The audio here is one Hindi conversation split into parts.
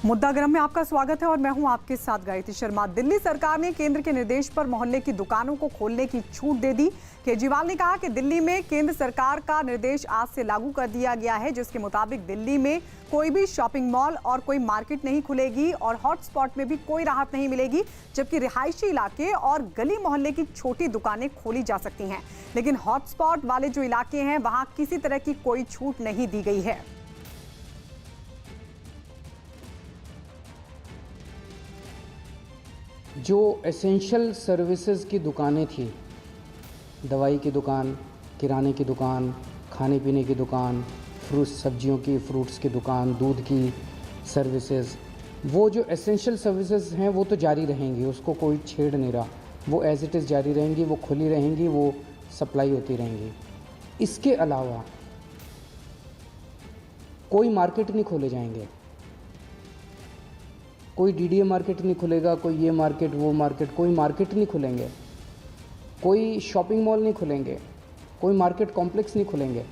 मुद्दागरम में आपका स्वागत है और मैं हूं आपके साथ गायत्री शर्मा। दिल्ली सरकार ने केंद्र के निर्देश पर मोहल्ले की दुकानों को खोलने की छूट दे दी। केजरीवाल ने कहा कि दिल्ली में केंद्र सरकार का निर्देश आज से लागू कर दिया गया है, जिसके मुताबिक दिल्ली में कोई भी शॉपिंग मॉल और कोई मार्केट नहीं खुलेगी और हॉटस्पॉट में भी कोई राहत नहीं मिलेगी, जबकि रिहायशी इलाके और गली मोहल्ले की छोटी दुकानें खोली जा सकती हैं। लेकिन हॉटस्पॉट वाले जो इलाके हैं वहां किसी तरह की कोई छूट नहीं दी गई है। जो एसेंशियल सर्विसेज की दुकानें थी, दवाई की दुकान, किराने की दुकान, खाने पीने की दुकान, सब्जियों की, फ्रूट्स की दुकान, दूध की सर्विसेज, वो जो एसेंशियल सर्विसेज हैं वो तो जारी रहेंगी, उसको कोई छेड़ नहीं रहा, वो एज इट इज़ जारी रहेंगी, वो खुली रहेंगी, वो सप्लाई होती रहेंगी। इसके अलावा कोई मार्केट नहीं खोले जाएंगे, कोई डीडीए मार्केट नहीं खुलेगा, कोई ये मार्केट वो मार्केट, कोई मार्केट नहीं खुलेंगे, कोई शॉपिंग मॉल नहीं खुलेंगे, कोई मार्केट कॉम्प्लेक्स नहीं खुलेंगे।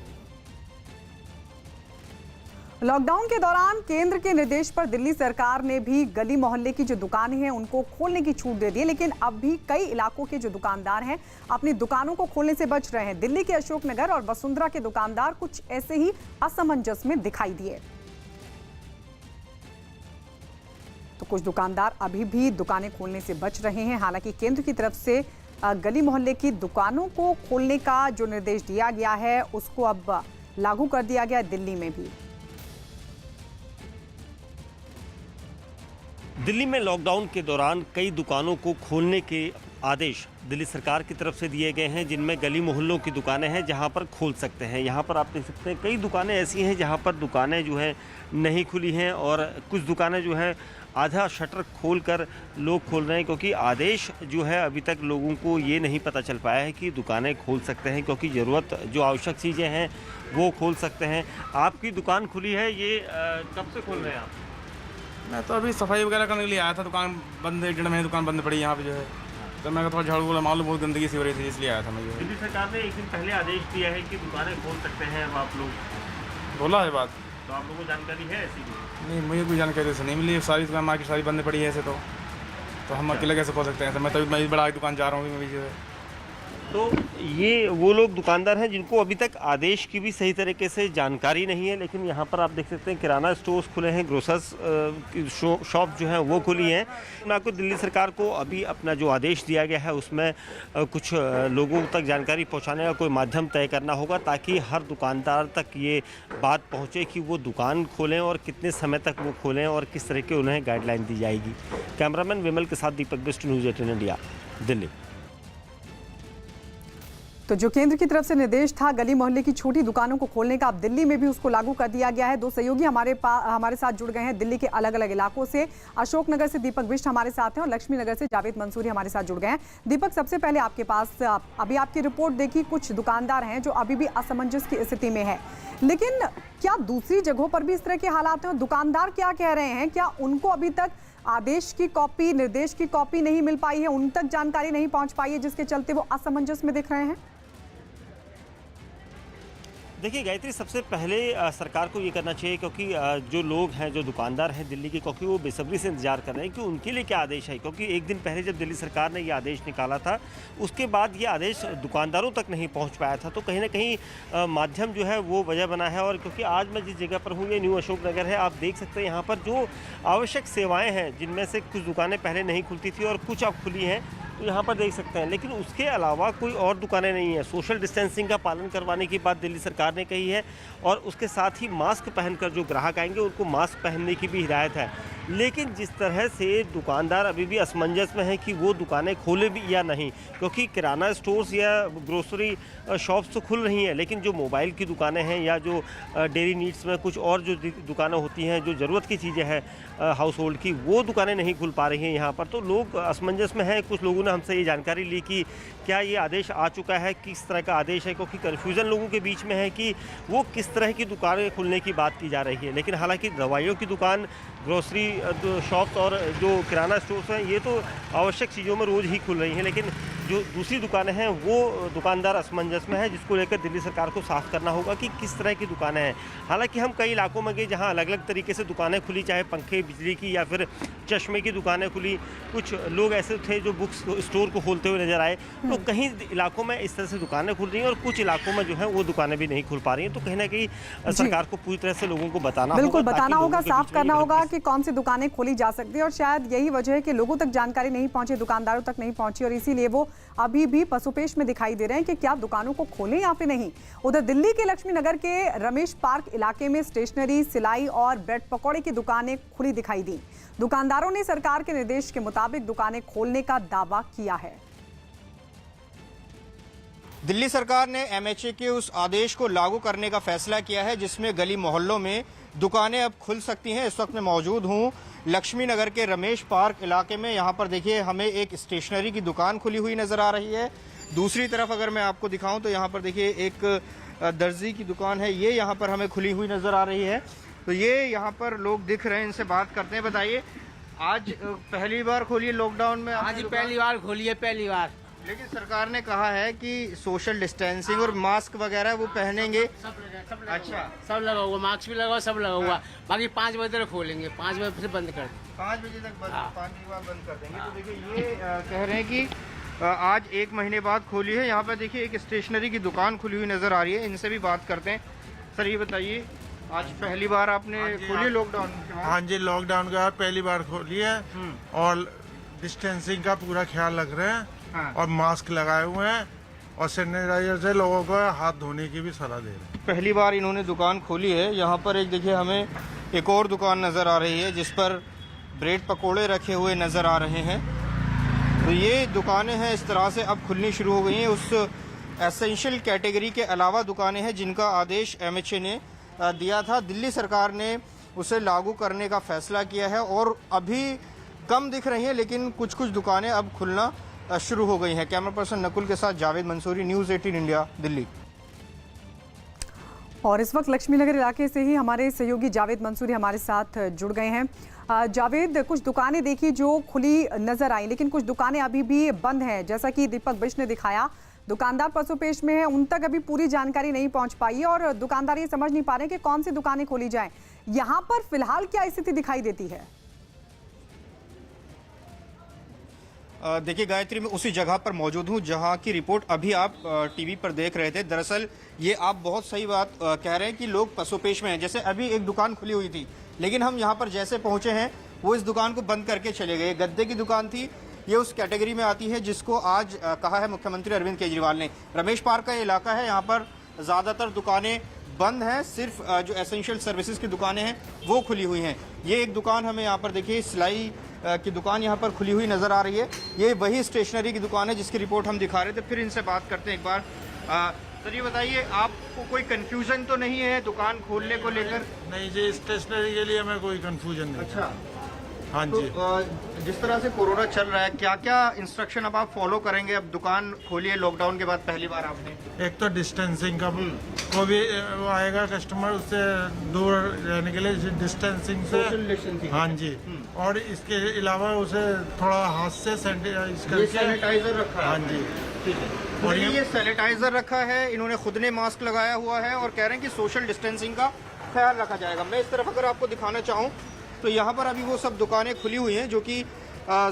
लॉकडाउन के दौरान केंद्र के निर्देश पर दिल्ली सरकार ने भी गली मोहल्ले की जो दुकानें हैं उनको खोलने की छूट दे दी है, लेकिन अब भी कई इलाकों के जो दुकानदार हैं अपनी दुकानों को खोलने से बच रहे हैं। दिल्ली के अशोकनगर और वसुंधरा के दुकानदार कुछ ऐसे ही असमंजस में दिखाई दिए। तो कुछ दुकानदार अभी भी दुकानें खोलने से बच रहे हैं। हालांकि केंद्र की तरफ से गली मोहल्ले की दुकानों को खोलने का जो निर्देश दिया गया है उसको अब लागू कर दिया गया है दिल्ली में भी। दिल्ली में लॉकडाउन के दौरान कई दुकानों को खोलने के आदेश दिल्ली सरकार की तरफ से दिए गए हैं, जिनमें गली मोहल्लों की दुकानें हैं जहां पर खोल सकते हैं। यहां पर आप देख सकते हैं कई दुकानें ऐसी हैं जहां पर दुकानें जो है नहीं खुली हैं और कुछ दुकानें जो है आधा शटर खोलकर लोग खोल रहे हैं, क्योंकि आदेश जो है अभी तक लोगों को ये नहीं पता चल पाया है कि दुकानें खोल सकते हैं, क्योंकि ज़रूरत जो आवश्यक चीज़ें हैं वो खोल सकते हैं। आपकी दुकान खुली है, ये कब से खोल रहे हैं आप? मैं तो अभी सफाई वगैरह करने के लिए आया था। दुकान बंद, 1-1.5 महीने दुकान बंद पड़ी यहाँ पे जो है, तो मैं थोड़ा झाड़ू वाला मालूम बहुत गंदगी सी हो रही थी, इसलिए आया था मैं। दिल्ली सरकार ने एक दिन पहले आदेश दिया है कि दुकानें खोल सकते हैं, अब आप लोग बोला है बात, तो आप लोगों को जानकारी है ऐसी? नहीं, मुझे कोई जानकारी ऐसे नहीं मिली। सारी दुकान मार्केट सारी बंद पड़ी है ऐसे, तो हम अकेले कैसे खोल सकते हैं? मैं तभी मैं बड़ा दुकान जा रहा हूँ मैं भी जो है। तो ये वो लोग दुकानदार हैं जिनको अभी तक आदेश की भी सही तरीके से जानकारी नहीं है, लेकिन यहाँ पर आप देख सकते हैं किराना स्टोर्स खुले हैं, ग्रोसर्स की शॉप जो हैं वो खुली हैं। आपको दिल्ली सरकार को अभी अपना जो आदेश दिया गया है उसमें कुछ लोगों तक जानकारी पहुँचाने का कोई माध्यम तय करना होगा, ताकि हर दुकानदार तक ये बात पहुँचे कि वो दुकान खोलें और कितने समय तक वो खोलें और किस तरह के उन्हें गाइडलाइन दी जाएगी। कैमरामैन विमल के साथ दीपक बिष्ट, न्यूज़ 18 इंडिया, दिल्ली। तो जो केंद्र की तरफ से निर्देश था गली मोहल्ले की छोटी दुकानों को खोलने का, अब दिल्ली में भी उसको लागू कर दिया गया है। दो सहयोगी हमारे साथ जुड़ गए हैं दिल्ली के अलग अलग इलाकों से। अशोकनगर से दीपक बिष्ट हमारे साथ हैं और लक्ष्मी नगर से जावेद मंसूरी हमारे साथ जुड़ गए हैं। दीपक, सबसे पहले आपके पास अभी आपकी रिपोर्ट देखी, कुछ दुकानदार हैं जो अभी भी असमंजस की स्थिति में है, लेकिन क्या दूसरी जगहों पर भी इस तरह के हालात हैं? दुकानदार क्या कह रहे हैं? क्या उनको अभी तक आदेश की कॉपी, निर्देश की कॉपी नहीं मिल पाई है, उन तक जानकारी नहीं पहुंच पाई है, जिसके चलते वो असमंजस में दिख रहे हैं? देखिए गायत्री, सबसे पहले सरकार को ये करना चाहिए, क्योंकि जो लोग हैं, जो दुकानदार हैं दिल्ली के, क्योंकि वो बेसब्री से इंतजार कर रहे हैं कि उनके लिए क्या आदेश है। क्योंकि एक दिन पहले जब दिल्ली सरकार ने ये आदेश निकाला था, उसके बाद ये आदेश दुकानदारों तक नहीं पहुंच पाया था। तो कहीं ना कहीं माध्यम जो है वो वजह बना है। और क्योंकि आज मैं जिस जगह पर हूँ ये न्यू अशोकनगर है, आप देख सकते हैं यहाँ पर जो आवश्यक सेवाएँ हैं, जिनमें से कुछ दुकानें पहले नहीं खुलती थी और कुछ अब खुली हैं, तो यहाँ पर देख सकते हैं। लेकिन उसके अलावा कोई और दुकानें नहीं हैं। सोशल डिस्टेंसिंग का पालन करवाने की बात दिल्ली सरकार ने कही है और उसके साथ ही मास्क पहनकर जो ग्राहक आएंगे उनको मास्क पहनने की भी हिदायत है। लेकिन जिस तरह से दुकानदार अभी भी असमंजस में है कि वो दुकानें खोले भी या नहीं, क्योंकि किराना स्टोर्स या ग्रोसरी शॉप्स तो खुल रही हैं, लेकिन जो मोबाइल की दुकानें हैं या जो डेयरी नीड्स में कुछ और जो दुकानें होती हैं, जो ज़रूरत की चीज़ें हैं हाउस होल्ड की, वो दुकानें नहीं खुल पा रही हैं यहाँ पर। तो लोग असमंजस में हैं। कुछ लोगों ने हमसे ये जानकारी ली कि क्या ये आदेश आ चुका है, किस तरह का आदेश है, क्योंकि कन्फ्यूज़न लोगों के बीच में है कि वो किस तरह की दुकानें खुलने की बात की जा रही है। लेकिन हालांकि दवाइयों की दुकान, ग्रोसरी शॉप्स और जो किराना स्टोर्स हैं, ये तो आवश्यक चीज़ों में रोज़ ही खुल रही हैं। लेकिन जो दूसरी दुकानें हैं वो दुकानदार असमंजस में है, जिसको लेकर दिल्ली सरकार को साफ करना होगा कि किस तरह की दुकानें हैं। हालांकि हम कई इलाकों में गए जहां अलग अलग तरीके से दुकानें खुली, चाहे पंखे बिजली की या फिर चश्मे की दुकानें खुली। कुछ लोग ऐसे थे जो बुक्स स्टोर को खोलते हुए नजर आए। तो कहीं इलाकों में इस तरह से दुकानें खुल रही हैं और कुछ इलाकों में जो है वो दुकानें भी नहीं खुल पा रही हैं। तो कहीं ना कहीं सरकार को पूरी तरह से लोगों को बताना बिल्कुल होगा, बताना होगा, ताकि लोगों के साफ बीच में करना ये होगा भ्रम कि कौन सी दुकानें खोली जा सकती है। और शायद यही वजह है कि लोगों तक जानकारी नहीं पहुंची, दुकानदारों तक नहीं पहुंची, और इसीलिए वो अभी भी पसुपेश में दिखाई दे रहे हैं कि क्या दुकानों को खोलें या फिर नहीं। उधर दिल्ली के लक्ष्मी नगर के रमेश पार्क इलाके में स्टेशनरी, सिलाई और ब्रेड पकौड़े की दुकानें खुली दिखाई दी। दुकानदारों ने सरकार के निर्देश के मुताबिक दुकानें खोलने का दावा किया है। दिल्ली सरकार ने एमएचए के उस आदेश को लागू करने का फैसला किया है जिसमें गली मोहल्लों में दुकानें अब खुल सकती हैं। इस वक्त मैं मौजूद हूं लक्ष्मी नगर के रमेश पार्क इलाके में। यहां पर देखिए हमें एक स्टेशनरी की दुकान खुली हुई नजर आ रही है। दूसरी तरफ अगर मैं आपको दिखाऊं तो यहां पर देखिए एक दर्जी की दुकान है, ये यहां पर हमें खुली हुई नजर आ रही है। तो ये यहाँ पर लोग दिख रहे हैं, इनसे बात करते हैं। बताइए, आज पहली बार खोली है लॉकडाउन में? आज पहली बार खोली है, पहली बार। लेकिन सरकार ने कहा है कि सोशल डिस्टेंसिंग और मास्क वगैरह वो पहनेंगे। अच्छा, सब लगा हुआ, मास्क भी लगा हुआ, सब लगा हुआ। बाकी 5 बजे तक खोलेंगे, 5 बजे से बंद कर देंगे। 5 बजे तक बंद, 5 बजे बाद बंद कर देंगे। तो देखिए ये कह रहे हैं कि आज 1 महीने बाद खोली है। यहाँ पर देखिए एक स्टेशनरी की दुकान खुली हुई नजर आ रही है, इनसे भी बात करते हैं। सर ये बताइए, आज पहली बार आपने खोली लॉकडाउन के बाद? हाँ जी, लॉकडाउन के बाद पहली बार खोली है और डिस्टेंसिंग का पूरा ख्याल रख रहे हैं। हाँ। और मास्क लगाए हुए हैं और सैनिटाइजर से लोगों को हाथ धोने की भी सलाह दे रहे हैं। पहली बार इन्होंने दुकान खोली है। यहाँ पर एक देखिए हमें एक और दुकान नज़र आ रही है जिस पर ब्रेड पकोड़े रखे हुए नज़र आ रहे हैं। तो ये दुकानें हैं इस तरह से अब खुलनी शुरू हो गई हैं। उस एसेंशियल कैटेगरी के अलावा दुकानें हैं जिनका आदेश एमएचए ने दिया था, दिल्ली सरकार ने उसे लागू करने का फैसला किया है और अभी कम दिख रही हैं लेकिन कुछ कुछ दुकानें अब खुलना शुरू हो गई हैं। कैमरा पर्सन नकुल के साथ जावेद मंसूरी, न्यूज़ 18 इंडिया, दिल्ली। और इस वक्त लक्ष्मी नगर इलाके से ही हमारे सहयोगी जावेद मंसूरी हमारे साथ जुड़ गए हैं। जावेद, कुछ दुकानें देखी जो खुली नजर आई लेकिन कुछ दुकानें अभी भी बंद हैं, जैसा कि दीपक बिष्ट ने दिखाया। दुकानदार पसोपेश में है, उन तक अभी पूरी जानकारी नहीं पहुंच पाई है और दुकानदार ये समझ नहीं पा रहे कि कौन सी दुकानें खोली जाएं। यहाँ पर फिलहाल क्या स्थिति दिखाई देती है? देखिए गायत्री, मैं उसी जगह पर मौजूद हूं जहां की रिपोर्ट अभी आप टीवी पर देख रहे थे। दरअसल ये आप बहुत सही बात कह रहे हैं कि लोग पसोपेश में हैं। जैसे अभी एक दुकान खुली हुई थी लेकिन हम यहां पर जैसे पहुंचे हैं वो इस दुकान को बंद करके चले गए। गद्दे की दुकान थी, ये उस कैटेगरी में आती है जिसको आज कहा है मुख्यमंत्री अरविंद केजरीवाल ने। रमेश पार्क का ये इलाका है, यहाँ पर ज़्यादातर दुकानें बंद हैं, सिर्फ जो एसेंशियल सर्विसेज की दुकानें हैं वो खुली हुई हैं। ये एक दुकान हमें यहाँ पर देखिए सिलाई की दुकान यहाँ पर खुली हुई नज़र आ रही है। ये वही स्टेशनरी की दुकान है जिसकी रिपोर्ट हम दिखा रहे थे। फिर इनसे बात करते हैं एक बार। सर ये बताइए, आपको कोई कंफ्यूजन तो नहीं है दुकान खोलने को लेकर? नहीं जी, स्टेशनरी के लिए हमें कोई कंफ्यूजन नहीं। अच्छा, हाँ तो जी। जिस तरह से कोरोना चल रहा है, क्या क्या इंस्ट्रक्शन अब आप फॉलो करेंगे? अब दुकान खोली है लॉकडाउन के बाद पहली बार आपने। एक तो डिस्टेंसिंग का, कोई भी वो आएगा कस्टमर उससे दूर रहने के लिए डिस्टेंसिंग से। Social distancing. हाँ जी। और इसके अलावा उसे थोड़ा हाथ से सैनिटाइज करके। सैनिटाइजर रखा है? हाँ जी, ठीक है। और ये सैनिटाइजर रखा है, इन्होंने खुद ने मास्क लगाया हुआ है और कह रहे हैं कि सोशल डिस्टेंसिंग का ख्याल रखा जाएगा। मैं इस तरफ अगर आपको दिखाना चाहूँ तो यहाँ पर अभी वो सब दुकानें खुली हुई हैं जो कि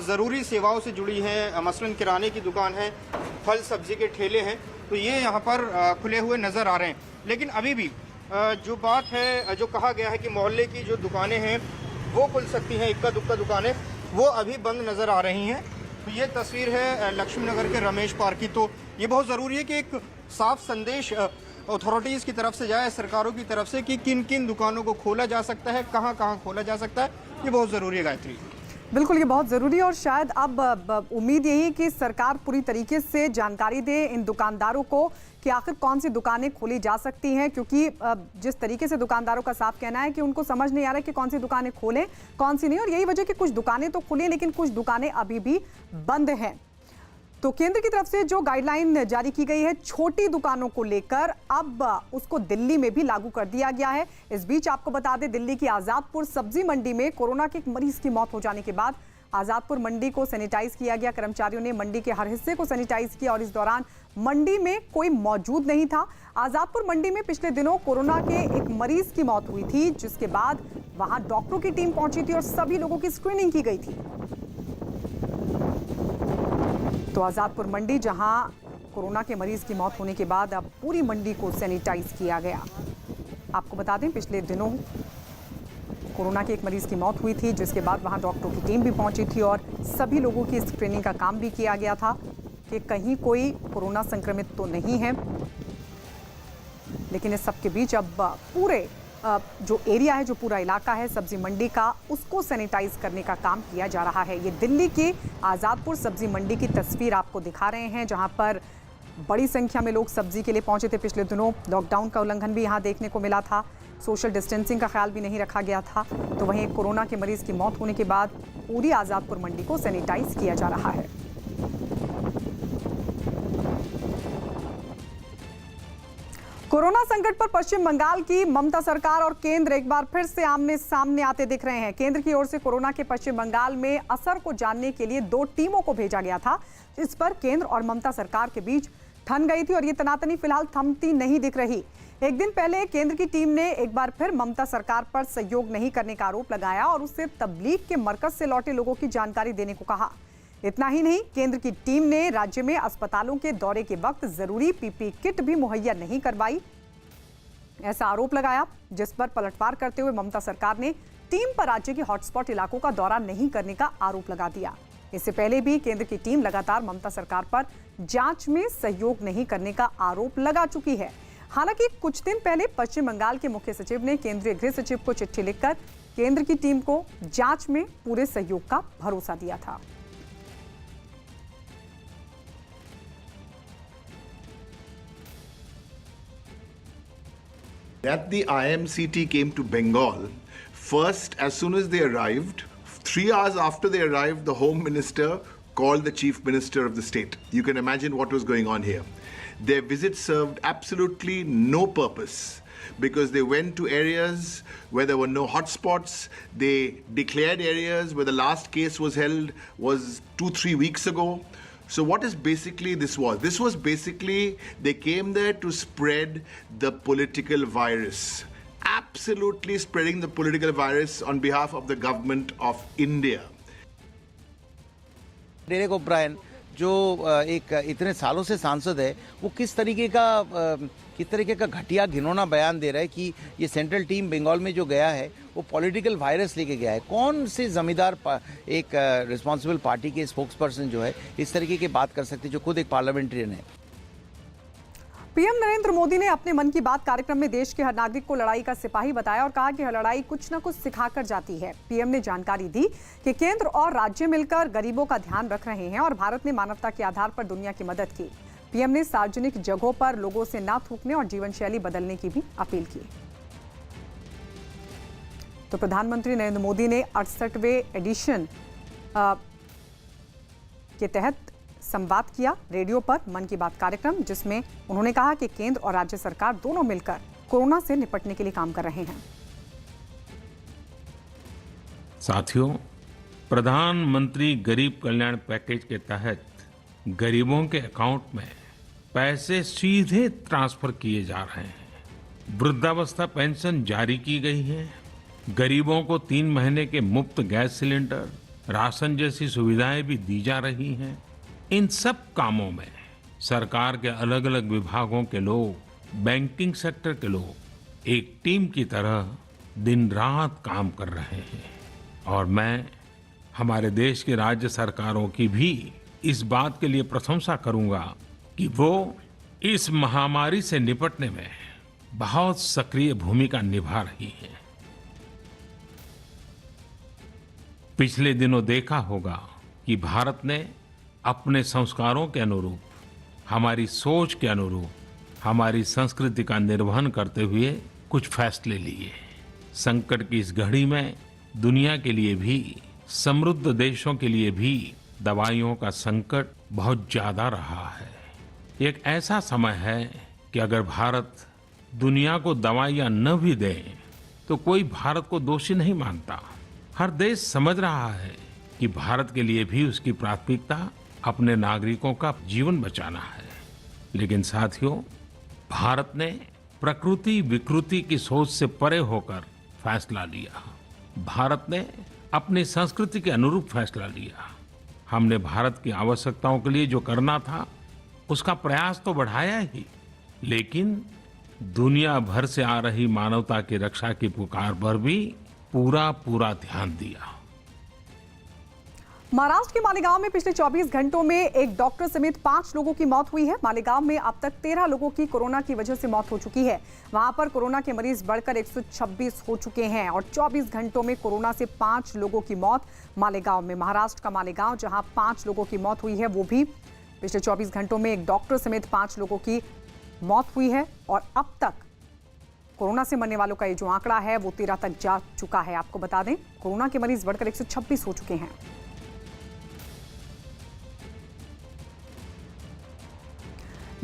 ज़रूरी सेवाओं से जुड़ी हैं। मसलन किराने की दुकान है, फल सब्जी के ठेले हैं, तो ये यहाँ पर खुले हुए नज़र आ रहे हैं। लेकिन अभी भी जो बात है, जो कहा गया है कि मोहल्ले की जो दुकानें हैं वो खुल सकती हैं, इक्का दुक्का दुकानें वो अभी बंद नज़र आ रही हैं। तो ये तस्वीर है लक्ष्मी नगर के रमेश पार्क की। तो ये बहुत ज़रूरी है कि एक साफ संदेश अथॉरिटीज़ की तरफ से जाए, सरकारों की तरफ से, कि किन किन दुकानों को खोला जा सकता है, कहाँ कहाँ खोला जा सकता है। ये बहुत ज़रूरी है गायत्री। बिल्कुल, ये बहुत ज़रूरी है और शायद अब उम्मीद यही है कि सरकार पूरी तरीके से जानकारी दे इन दुकानदारों को कि आखिर कौन सी दुकानें खोली जा सकती हैं, क्योंकि जिस तरीके से दुकानदारों का साफ कहना है कि उनको समझ नहीं आ रहा है कि कौन सी दुकानें खोलें कौन सी नहीं, और यही वजह कि कुछ दुकानें तो खुली लेकिन कुछ दुकानें अभी भी बंद हैं। तो केंद्र की तरफ से जो गाइडलाइन जारी की गई है छोटी दुकानों को लेकर, अब उसको दिल्ली में भी लागू कर दिया गया है। इस बीच आपको बता दें, दिल्ली की आजादपुर सब्जी मंडी में कोरोना के एक मरीज की मौत हो जाने के बाद आजादपुर मंडी को सैनिटाइज किया गया। कर्मचारियों ने मंडी के हर हिस्से को सैनिटाइज किया और इस दौरान मंडी में कोई मौजूद नहीं था। आजादपुर मंडी में पिछले दिनों कोरोना के एक मरीज की मौत हुई थी, जिसके बाद वहां डॉक्टरों की टीम पहुंची थी और सभी लोगों की स्क्रीनिंग की गई थी। तो आजादपुर मंडी, जहां कोरोना के मरीज की मौत होने के बाद अब पूरी मंडी को सैनिटाइज किया गया। आपको बता दें, पिछले दिनों कोरोना के एक मरीज की मौत हुई थी, जिसके बाद वहां डॉक्टरों की टीम भी पहुंची थी और सभी लोगों की स्क्रीनिंग का काम भी किया गया था कि कहीं कोई कोरोना संक्रमित तो नहीं है। लेकिन इस सबके बीच अब पूरे जो एरिया है, जो पूरा इलाका है सब्जी मंडी का, उसको सैनिटाइज करने का काम किया जा रहा है। ये दिल्ली के आजादपुर सब्जी मंडी की तस्वीर आपको दिखा रहे हैं, जहां पर बड़ी संख्या में लोग सब्जी के लिए पहुंचे थे। पिछले दिनों लॉकडाउन का उल्लंघन भी यहां देखने को मिला था, सोशल डिस्टेंसिंग का ख्याल भी नहीं रखा गया था। तो वहीं कोरोना के मरीज की मौत होने के बाद पूरी आजादपुर मंडी को सैनिटाइज किया जा रहा है। कोरोना संकट पर पश्चिम बंगाल की ममता सरकार और केंद्र एक बार फिर से आमने सामने आते दिख रहे हैं। केंद्र की ओर से कोरोना के पश्चिम बंगाल में असर को जानने के लिए 2 टीमों को भेजा गया था। इस पर केंद्र और ममता सरकार के बीच ठन गई थी और ये तनातनी फिलहाल थमती नहीं दिख रही। एक दिन पहले केंद्र की टीम ने एक बार फिर ममता सरकार पर सहयोग नहीं करने का आरोप लगाया और उससे तबलीग के मरकज से लौटे लोगों की जानकारी देने को कहा। इतना ही नहीं, केंद्र की टीम ने राज्य में अस्पतालों के दौरे के वक्त जरूरी पीपी किट भी मुहैया नहीं करवाई, ऐसा आरोप लगाया, जिस पर पलटवार करते हुए ममता सरकार ने टीम पर राज्य के हॉटस्पॉट इलाकों का दौरा नहीं करने का आरोप लगा दिया। इससे पहले भी केंद्र की टीम लगातार ममता सरकार पर जांच में सहयोग नहीं करने का आरोप लगा चुकी है। हालांकि कुछ दिन पहले पश्चिम बंगाल के मुख्य सचिव ने केंद्रीय गृह सचिव को चिट्ठी लिखकर केंद्र की टीम को जांच में पूरे सहयोग का भरोसा दिया था। That the IMCT came to Bengal, first, as soon as they arrived, 3 hours after they arrived, the Home Minister called the Chief Minister of the state. You can imagine what was going on here. Their visit served absolutely no purpose because they went to areas where there were no hotspots. They declared areas where the last case was held was 2-3 weeks ago. So what is basically this was? This was basically they came there to spread the political virus. Absolutely spreading the political virus on behalf of the government of India. Derek O'Brien जो एक इतने सालों से सांसद है, वो किस तरीके का घटिया घिनौना बयान दे रहा है कि ये सेंट्रल टीम बंगाल में जो गया है वो पॉलिटिकल वायरस लेके गया है। कौन से जमींदार एक रिस्पॉन्सिबल पार्टी के स्पोक्स पर्सन जो है इस तरीके की बात कर सकते, जो खुद एक पार्लियामेंटेरियन है। पीएम नरेंद्र मोदी ने अपने मन की बात कार्यक्रम में देश के हर नागरिक को लड़ाई का सिपाही बताया और कहा कि हर लड़ाई कुछ न कुछ सिखाकर जाती है। पीएम ने जानकारी दी कि केंद्र और राज्य मिलकर गरीबों का ध्यान रख रहे हैं और भारत ने मानवता के आधार पर दुनिया की मदद की। पीएम ने सार्वजनिक जगहों पर लोगों से ना थूकने और जीवन शैली बदलने की भी अपील की। तो प्रधानमंत्री नरेंद्र मोदी ने 68वें एडिशन के तहत संवाद किया रेडियो पर मन की बात कार्यक्रम, जिसमें उन्होंने कहा कि केंद्र और राज्य सरकार दोनों मिलकर कोरोना से निपटने के लिए काम कर रहे हैं। साथियों, प्रधानमंत्री गरीब कल्याण पैकेज के तहत गरीबों के अकाउंट में पैसे सीधे ट्रांसफर किए जा रहे हैं। वृद्धावस्था पेंशन जारी की गई है। गरीबों को 3 महीने के मुफ्त गैस सिलेंडर, राशन जैसी सुविधाएं भी दी जा रही हैं। इन सब कामों में सरकार के अलग अलग विभागों के लोग, बैंकिंग सेक्टर के लोग एक टीम की तरह दिन रात काम कर रहे हैं। और मैं हमारे देश की राज्य सरकारों की भी इस बात के लिए प्रशंसा करूंगा कि वो इस महामारी से निपटने में बहुत सक्रिय भूमिका निभा रही है। पिछले दिनों देखा होगा कि भारत ने अपने संस्कारों के अनुरूप, हमारी सोच के अनुरूप, हमारी संस्कृति का निर्वहन करते हुए कुछ फैसले लिए। संकट की इस घड़ी में दुनिया के लिए भी, समृद्ध देशों के लिए भी दवाइयों का संकट बहुत ज्यादा रहा है। एक ऐसा समय है कि अगर भारत दुनिया को दवाइयां न भी दे तो कोई भारत को दोषी नहीं मानता। हर देश समझ रहा है जबकि भारत के लिए भी उसकी प्राथमिकता अपने नागरिकों का जीवन बचाना है। लेकिन साथियों, भारत ने प्रकृति विकृति की सोच से परे होकर फैसला लिया। भारत ने अपनी संस्कृति के अनुरूप फैसला लिया। हमने भारत की आवश्यकताओं के लिए जो करना था उसका प्रयास तो बढ़ाया ही, लेकिन दुनिया भर से आ रही मानवता की रक्षा की पुकार पर भी पूरा ध्यान दिया। महाराष्ट्र के मालेगांव में पिछले 24 घंटों में एक डॉक्टर समेत 5 लोगों की मौत हुई है। मालेगांव में अब तक 13 लोगों की कोरोना की वजह से मौत हो चुकी है। वहां पर कोरोना के मरीज बढ़कर 126 हो चुके हैं और 24 घंटों में कोरोना से 5 लोगों की मौत मालेगांव में। महाराष्ट्र का मालेगांव जहां 5 लोगों की मौत हुई है, वो भी पिछले 24 घंटों में एक डॉक्टर समेत 5 लोगों की मौत हुई है और अब तक कोरोना से मरने वालों का ये जो आंकड़ा है वो 13 तक जा चुका है। आपको बता दें, कोरोना के मरीज बढ़कर 126 हो चुके हैं।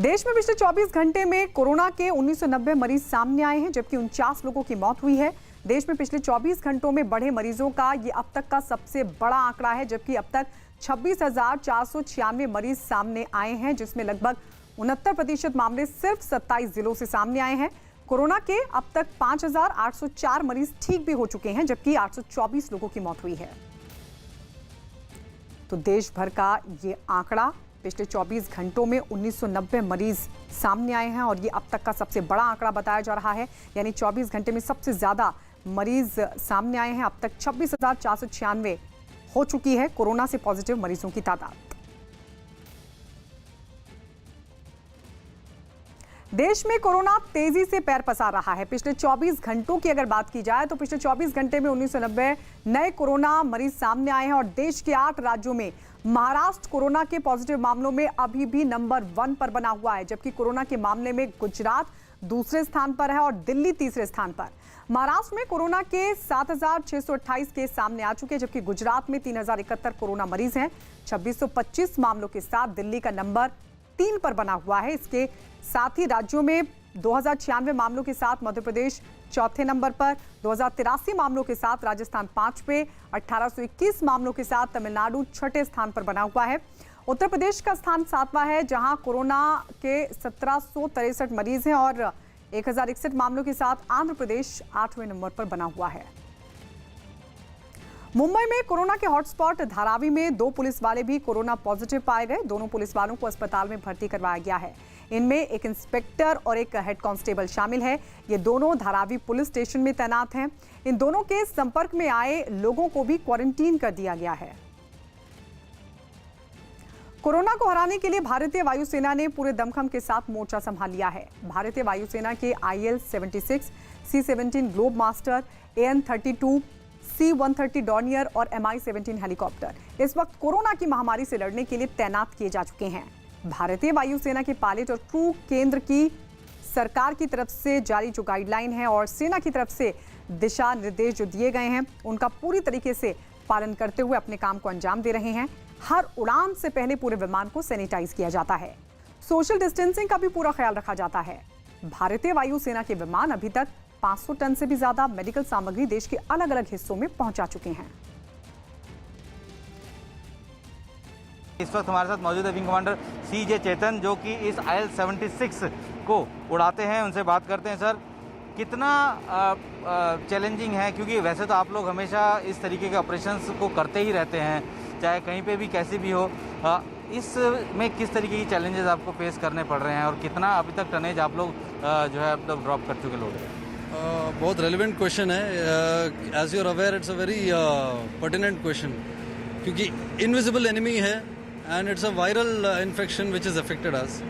देश में पिछले 24 घंटे में कोरोना के 1990 मरीज सामने आए हैं, जबकि 49 लोगों की मौत हुई है। देश में पिछले 24 घंटों में बढ़े मरीजों का ये अब तक का सबसे बड़ा आंकड़ा है, जबकि अब तक 26,496 मरीज सामने आए हैं, जिसमें लगभग 69% मामले सिर्फ 27 जिलों से सामने आए हैं। कोरोना के अब तक 5,804 मरीज ठीक भी हो चुके हैं, जबकि 824 लोगों की मौत हुई है। तो देश भर का ये आंकड़ा पिछले 24 घंटों में 1990 मरीज सामने आए हैं और ये अब तक का सबसे बड़ा आंकड़ा बताया जा रहा है। यानी 24 घंटे में सबसे ज्यादा मरीज सामने आए हैं। अब तक 26,496 हो चुकी है कोरोना से पॉजिटिव मरीजों की तादाद। देश में कोरोना तेजी से पैर पसार रहा है। पिछले 24 घंटों की अगर बात की जाए तो पिछले 24 घंटे में 1990 नए कोरोना मरीज सामने आए हैं और देश के 8 राज्यों में महाराष्ट्र कोरोना के पॉजिटिव मामलों में अभी भी नंबर 1 पर बना हुआ है, जबकि कोरोना के मामले में गुजरात दूसरे स्थान पर है और दिल्ली तीसरे स्थान पर। महाराष्ट्र में कोरोना के 7,628 केस सामने आ चुके हैं, जबकि गुजरात में 3,071 कोरोना मरीज हैं। 2625 मामलों के साथ दिल्ली का नंबर 3 पर बना हुआ है। इसके साथ ही राज्यों में 2096 मामलों के साथ मध्य प्रदेश चौथे नंबर पर, 2083 मामलों के साथ राजस्थान 5 पे, 1821 मामलों के साथ तमिलनाडु छठे स्थान पर बना हुआ है। उत्तर प्रदेश का स्थान 7वां है, जहां कोरोना के 1763 मरीज हैं और 1061 मामलों के साथ आंध्र प्रदेश 8वें नंबर पर बना हुआ है। मुंबई में कोरोना के हॉटस्पॉट धारावी में 2 पुलिस वाले भी कोरोना पॉजिटिव पाए गए। दोनों पुलिस वालों को अस्पताल में भर्ती करवाया गया है। इनमें एक इंस्पेक्टर और एक हेड कांस्टेबल शामिल है। ये दोनों धारावी पुलिस स्टेशन में तैनात हैं। इन दोनों के संपर्क में आए लोगों को भी क्वारंटीन कर दिया गया है। कोरोना को हराने के लिए भारतीय वायुसेना ने पूरे दमखम के साथ मोर्चा संभाल लिया है। भारतीय वायुसेना के IL-76, C-17 globe master, AN-32, C-130 Dornier और MI-17 हेलीकॉप्टर इस वक्त कोरोना की महामारी से लड़ने के लिए तैनात किए जा चुके हैं। भारतीय वायुसेना के पायलट और क्रू केंद्र की सरकार की तरफ से जारी जो गाइडलाइन है और सेना की तरफ से दिशा निर्देश जो दिए गए हैं, उनका पूरी तरीके से पालन करते हुए अपने काम को अंजाम दे रहे हैं। हर उड़ान से पहले पूरे विमान को सैनिटाइज किया जाता है। सोशल डिस्टेंसिंग का भी पूरा ख्याल रखा जाता है। भारतीय वायुसेना के विमान अभी तक 500 टन से भी ज्यादा मेडिकल सामग्री देश के अलग अलग हिस्सों में पहुंचा चुके हैं। इस वक्त हमारे साथ मौजूद है विंग कमांडर CJ चेतन, जो कि इस IL-76 को उड़ाते हैं। उनसे बात करते हैं। सर, कितना चैलेंजिंग है, क्योंकि वैसे तो आप लोग हमेशा इस तरीके के ऑपरेशंस को करते ही रहते हैं, चाहे कहीं पे भी कैसे भी हो। इसमें किस तरीके की चैलेंजेस आपको फेस करने पड़ रहे हैं और कितना अभी तक टनेज आप लोग जो है मतलब ड्रॉप कर चुके लोग? बहुत रेलिवेंट क्वेश्चन है। As you are aware, it's a very pertinent question, क्योंकि इनविजिबल एनिमी है and it's a viral infection which is affected us.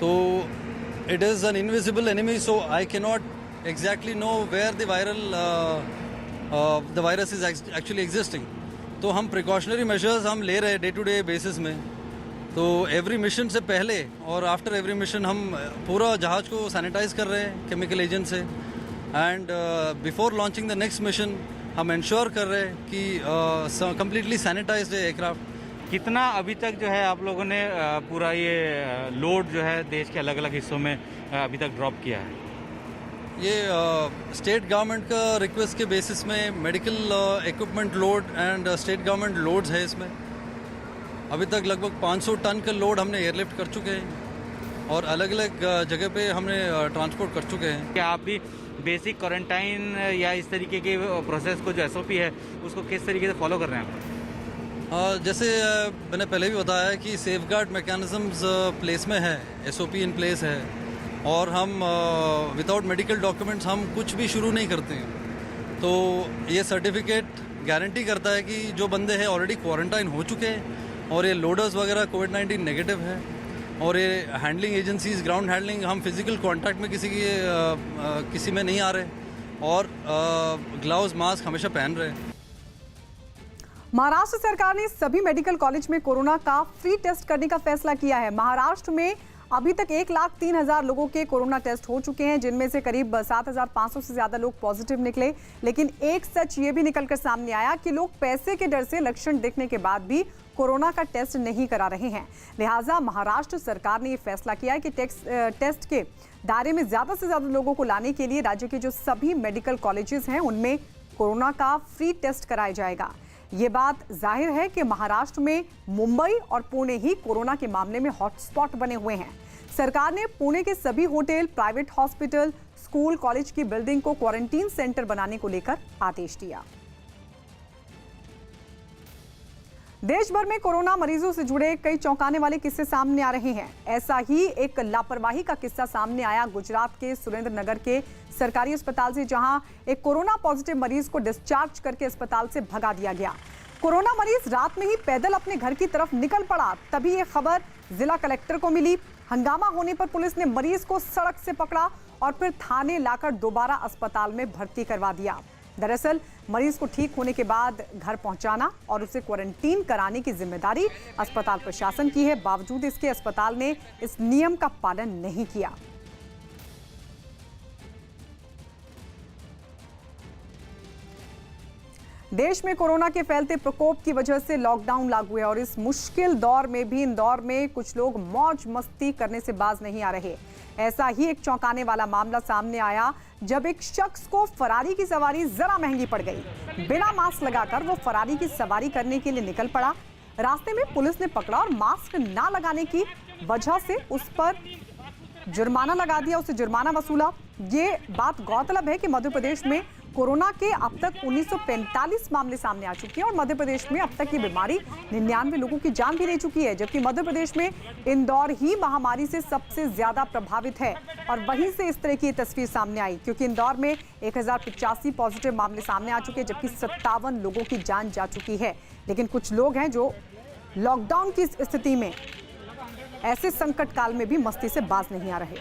तो it is an invisible enemy, so I can not exactly know where the virus is actually existing. तो हम प्रिकॉशनरी मेजर्स हम ले रहे हैं डे टू डे बेसिस में। तो एवरी मिशन से पहले और आफ्टर एवरी मिशन हम पूरा जहाज़ को सैनिटाइज कर रहे हैं केमिकल एजेंट से, and before launching the next mission हम इंश्योर कर रहे हैं कि कम्प्लीटली सैनिटाइज्ड है एयरक्राफ्ट। कितना अभी तक जो है आप लोगों ने पूरा ये लोड जो है देश के अलग अलग हिस्सों में अभी तक ड्रॉप किया है? ये स्टेट गवर्नमेंट का रिक्वेस्ट के बेसिस में medical equipment load and state government loads है इसमें। अभी तक लगभग 500 टन का लोड हमने एयरलिफ्ट कर चुके हैं और अलग अलग जगह पे हमने ट्रांसपोर्ट कर चुके हैं। क्या आप भी बेसिक क्वारंटाइन या इस तरीके के प्रोसेस को जो एसओपी है उसको किस तरीके से फॉलो कर रहे हैं? जैसे मैंने पहले भी बताया है कि सेफ गार्ड मैकेनिज्म्स प्लेस में है, एसओपी इन प्लेस है और हम विदाउट मेडिकल डॉक्यूमेंट्स हम कुछ भी शुरू नहीं करते हैं। तो ये सर्टिफिकेट गारंटी करता है कि जो बंदे हैं ऑलरेडी क्वारंटाइन हो चुके हैं और ये लोडर्स वगैरह कोविड-19 नेगेटिव है और ये हैंडलिंग एजेंसीज ग्राउंड हैंडलिंग हम फिजिकल कांटेक्ट में किसी में नहीं आ रहे और ग्लव्स मास्क हमेशा पहन रहे हैं। महाराष्ट्र सरकार ने सभी मेडिकल कॉलेज में कोरोना का फ्री टेस्ट करने का फैसला किया है। महाराष्ट्र में अभी तक 1,03,000 लोगों के कोरोना टेस्ट हो चुके हैं, जिनमें से करीब 7,500 से ज्यादा लोग पॉजिटिव निकले। लेकिन एक सच ये भी निकलकर सामने आया कि लोग पैसे के डर से लक्षण दिखने के बाद भी कोरोना का टेस्ट नहीं करा रहे हैं। लिहाजा महाराष्ट्र सरकार ने ये फैसला किया है कि टेस्ट के दायरे में ज्यादा से ज्यादा लोगों को लाने के लिए राज्य के जो सभी मेडिकल कॉलेजेस हैं उनमें कोरोना का फ्री टेस्ट कराया जाएगा। ये बात जाहिर है कि महाराष्ट्र में मुंबई और पुणे ही कोरोना के मामले में हॉटस्पॉट बने हुए हैं। सरकार ने पुणे के सभी hotel, private hospital, school, college की बिल्डिंग को क्वारंटीन सेंटर बनाने को लेकर आदेश दिया। देश भर में कोरोना मरीजों से जुड़े कई चौंकाने वाले किस्से सामने आ रहे हैं। ऐसा ही एक लापरवाही का किस्सा सामने आया गुजरात के सुरेंद्रनगर के सरकारी अस्पताल से, जहां एक कोरोना पॉजिटिव मरीज को डिस्चार्ज करके अस्पताल से भगा दिया गया। कोरोना मरीज रात में ही पैदल अपने घर की तरफ निकल पड़ा। तभी ये खबर जिला कलेक्टर को मिली। हंगामा होने पर पुलिस ने मरीज को सड़क से पकड़ा और फिर थाने लाकर दोबारा अस्पताल में भर्ती करवा दिया। दरअसल मरीज को ठीक होने के बाद घर पहुंचाना और उसे क्वारंटीन कराने की जिम्मेदारी अस्पताल प्रशासन की है। बावजूद इसके अस्पताल ने इस नियम का पालन नहीं किया। देश में कोरोना के फैलते प्रकोप की वजह से लॉकडाउन लागू है और इस मुश्किल दौर में भी इंदौर में कुछ लोग मौज मस्ती करने से बाज नहीं आ रहे। ऐसा ही एक चौंकाने वाला मामला सामने आया जब एक शख्स को फरारी की सवारी जरा महंगी पड़ गई। बिना मास्क लगाकर वो फरारी की सवारी करने के लिए निकल पड़ा। रास्ते में पुलिस ने पकड़ा और मास्क ना लगाने की वजह से उस पर जुर्माना लगा दिया, उसे जुर्माना वसूला। ये बात गौरतलब है कि मध्य प्रदेश में कोरोना के अब तक 1945 मामले सामने आ चुके हैं और मध्य प्रदेश में अब तक ये बीमारी 99 लोगों की जान भी ले चुकी है, जबकि मध्य प्रदेश में इंदौर ही महामारी से सबसे ज्यादा प्रभावित है। और वहीं से इस तरह की तस्वीर सामने आई क्योंकि इंदौर में 1085 पॉजिटिव मामले सामने आ चुके हैं, जबकि 57 लोगों की जान जा चुकी है। लेकिन कुछ लोग हैं जो लॉकडाउन की स्थिति में ऐसे संकट काल में भी मस्ती से बाज नहीं आ रहे।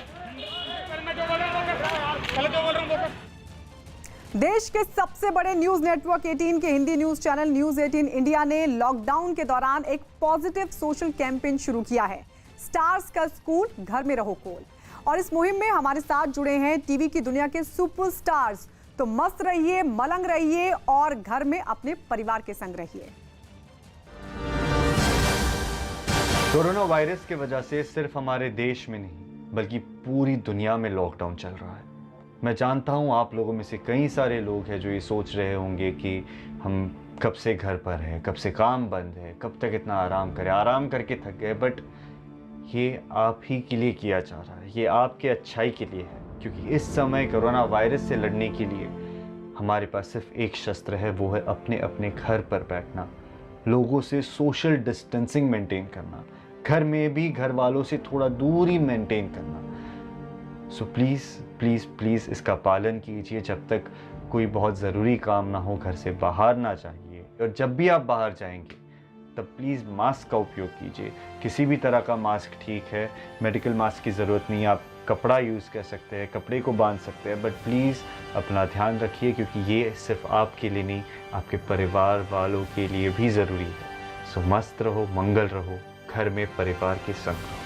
देश के सबसे बड़े न्यूज नेटवर्क 18 के Hindi news channel news 18 India ने लॉकडाउन के दौरान एक पॉजिटिव सोशल कैंपेन शुरू किया है, स्टार्स का स्कूल घर में रहो कूल। और इस मुहिम में हमारे साथ जुड़े हैं टीवी की दुनिया के सुपरस्टार्स। तो मस्त रहिए, मलंग रहिए और घर में अपने परिवार के संग रहिए। कोरोना वायरस की वजह से सिर्फ हमारे देश में नहीं बल्कि पूरी दुनिया में लॉकडाउन चल रहा है। मैं जानता हूँ आप लोगों में से कई सारे लोग हैं जो ये सोच रहे होंगे कि हम कब से घर पर हैं, कब से काम बंद है, कब तक इतना आराम करें, आराम करके थक गए। बट ये आप ही के लिए किया जा रहा है, ये आपके अच्छाई के लिए है, क्योंकि इस समय कोरोना वायरस से लड़ने के लिए हमारे पास सिर्फ एक शस्त्र है, वो है अपने अपने घर पर बैठना, लोगों से सोशल डिस्टेंसिंग मेंटेन करना, घर में भी घर वालों से थोड़ा दूरी मेंटेन करना। सो प्लीज़ प्लीज़ प्लीज़ इसका पालन कीजिए। जब तक कोई बहुत ज़रूरी काम ना हो घर से बाहर ना जाइए, और जब भी आप बाहर जाएंगे तब प्लीज़ मास्क का उपयोग कीजिए। किसी भी तरह का मास्क ठीक है, मेडिकल मास्क की ज़रूरत नहीं है, आप कपड़ा यूज़ कर सकते हैं, कपड़े को बांध सकते हैं, बट प्लीज़ अपना ध्यान रखिए क्योंकि ये सिर्फ आपके लिए नहीं आपके परिवार वालों के लिए भी ज़रूरी है। सो मस्त रहो, मंगल रहो, घर में परिवार के संग रहो।